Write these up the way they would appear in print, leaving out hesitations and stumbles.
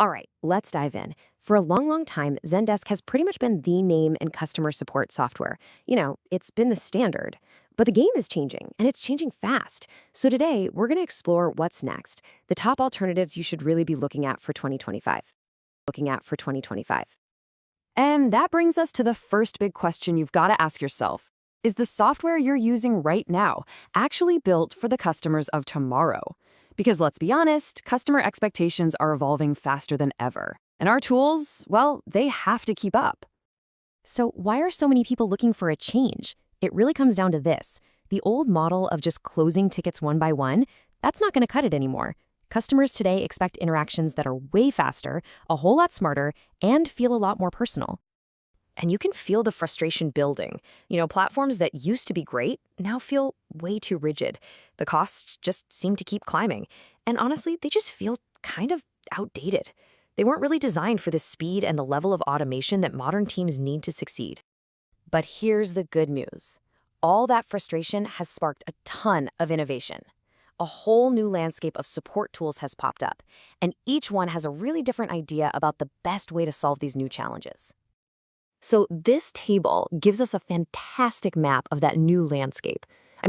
All right, let's dive in. For a long time, Zendesk has pretty much been the name in customer support software. It's been the standard. But the game is changing, and it's changing fast. So today, we're going to explore what's next, the top alternatives you should really be looking at for 2025. And that brings us to the first big question you've got to ask yourself. Is the software you're using right now actually built for the customers of tomorrow? Because let's be honest, customer expectations are evolving faster than ever. And our tools, well, they have to keep up. So why are so many people looking for a change? It really comes down to this. The old model of just closing tickets one by one, that's not going to cut it anymore. Customers today expect interactions that are way faster, a whole lot smarter, and feel a lot more personal. And you can feel the frustration building. Platforms that used to be great now feel way too rigid. The costs just seem to keep climbing. And honestly, they just feel kind of outdated. They weren't really designed for the speed and the level of automation that modern teams need to succeed. But here's the good news. All that frustration has sparked a ton of innovation. A whole new landscape of support tools has popped up, and each one has a really different idea about the best way to solve these new challenges. So this table gives us a fantastic map of that new landscape.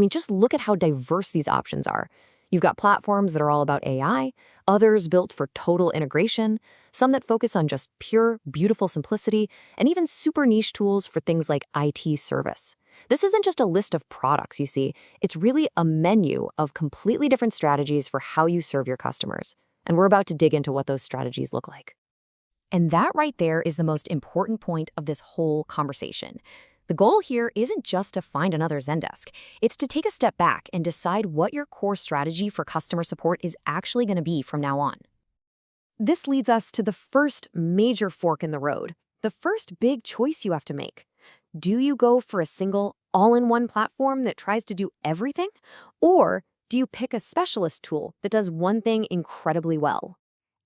Just look at how diverse these options are. You've got platforms that are all about AI, others built for total integration, some that focus on just pure, beautiful simplicity, and even super niche tools for things like IT service. This isn't just a list of products, you see. It's really a menu of completely different strategies for how you serve your customers. And we're about to dig into what those strategies look like. And that right there is the most important point of this whole conversation. The goal here isn't just to find another Zendesk. It's to take a step back and decide what your core strategy for customer support is actually going to be from now on. This leads us to the first major fork in the road, the first big choice you have to make. Do you go for a single, all-in-one platform that tries to do everything? Or do you pick a specialist tool that does one thing incredibly well?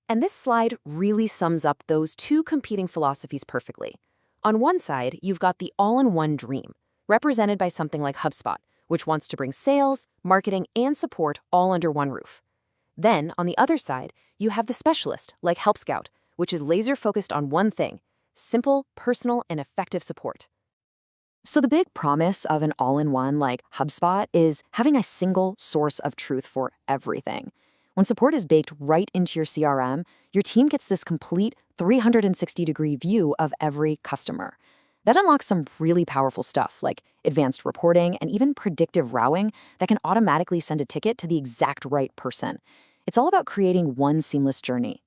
And this slide really sums up those two competing philosophies perfectly. On one side, you've got the all-in-one dream, represented by something like HubSpot, which wants to bring sales, marketing, and support all under one roof. Then, on the other side, you have the specialist, like Help Scout, which is laser-focused on one thing: simple, personal, and effective support. So the big promise of an all-in-one like HubSpot is having a single source of truth for everything. When support is baked right into your CRM, your team gets this complete 360-degree view of every customer. That unlocks some really powerful stuff like advanced reporting and even predictive routing that can automatically send a ticket to the exact right person. It's all about creating one seamless journey.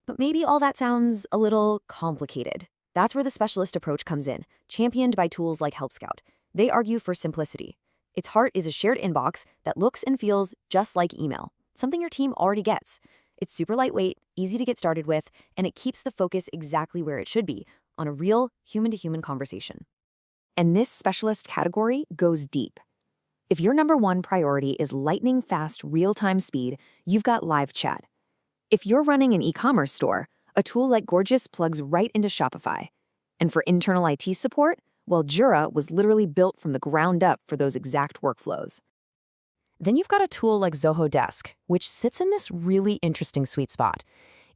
But maybe all that sounds a little complicated. That's where the specialist approach comes in, championed by tools like Help Scout. They argue for simplicity. Its heart is a shared inbox that looks and feels just like email, something your team already gets. It's super lightweight, easy to get started with, and it keeps the focus exactly where it should be, on a real human-to-human conversation. And this specialist category goes deep. If your number one priority is lightning-fast, real-time speed, you've got live chat. If you're running an e-commerce store, a tool like Gorgeous plugs right into Shopify. And for internal IT support, well, Jira was literally built from the ground up for those exact workflows. Then you've got a tool like Zoho Desk, which sits in this really interesting sweet spot.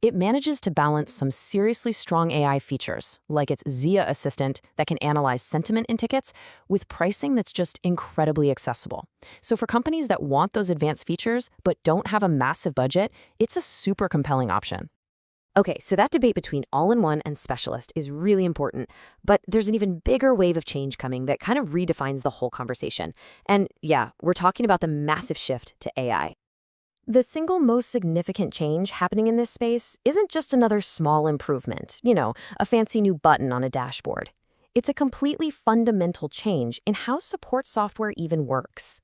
It manages to balance some seriously strong AI features, like its Zia assistant that can analyze sentiment in tickets, with pricing that's just incredibly accessible. So for companies that want those advanced features but don't have a massive budget, it's a super compelling option. Okay, so that debate between all-in-one and specialist is really important, but there's an even bigger wave of change coming that kind of redefines the whole conversation. And yeah, we're talking about the massive shift to AI. The single most significant change happening in this space isn't just another small improvement, a fancy new button on a dashboard. It's a completely fundamental change in how support software even works.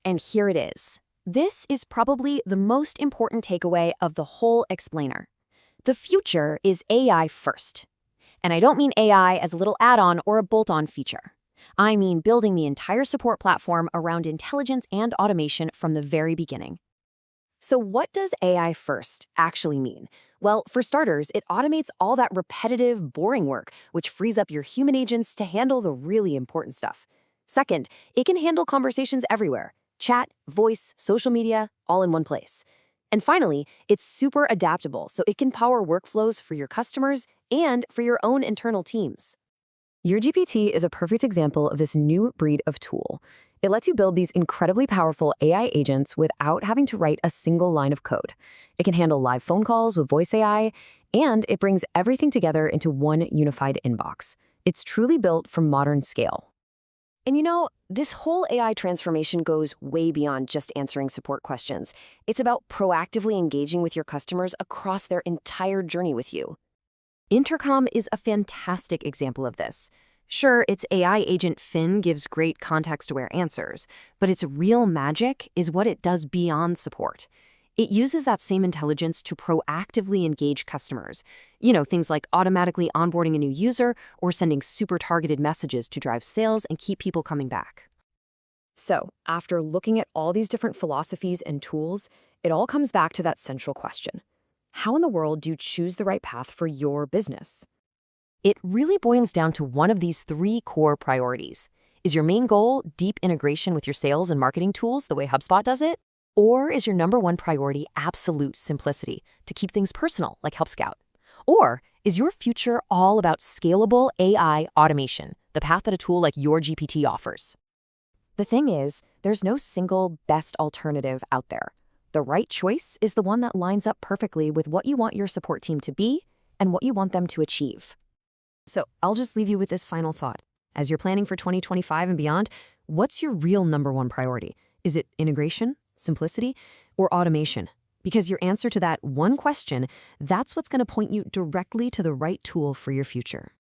And here it is. This is probably the most important takeaway of the whole explainer. The future is AI first. And I don't mean AI as a little add-on or a bolt-on feature. I mean building the entire support platform around intelligence and automation from the very beginning. So what does AI first actually mean? Well, for starters, it automates all that repetitive, boring work, which frees up your human agents to handle the really important stuff. Second, it can handle conversations everywhere: chat, voice, social media, all in one place. And finally, it's super adaptable, so it can power workflows for your customers and for your own internal teams. YourGPT is a perfect example of this new breed of tool. It lets you build these incredibly powerful AI agents without having to write a single line of code. It can handle live phone calls with voice AI, and it brings everything together into one unified inbox. It's truly built for modern scale. And this whole AI transformation goes way beyond just answering support questions. It's about proactively engaging with your customers across their entire journey with you. Intercom is a fantastic example of this. Sure, its AI agent Finn gives great context-aware answers, but its real magic is what it does beyond support. It uses that same intelligence to proactively engage customers. Things like automatically onboarding a new user or sending super targeted messages to drive sales and keep people coming back. So, after looking at all these different philosophies and tools, it all comes back to that central question. How in the world do you choose the right path for your business? It really boils down to one of these three core priorities. Is your main goal deep integration with your sales and marketing tools the way HubSpot does it? Or is your number one priority absolute simplicity to keep things personal like Help Scout? Or is your future all about scalable AI automation, the path that a tool like YourGPT offers? The thing is, there's no single best alternative out there. The right choice is the one that lines up perfectly with what you want your support team to be and what you want them to achieve. So I'll just leave you with this final thought. As you're planning for 2025 and beyond, what's your real number one priority? Is it integration, simplicity, or automation? Because your answer to that one question, that's what's going to point you directly to the right tool for your future.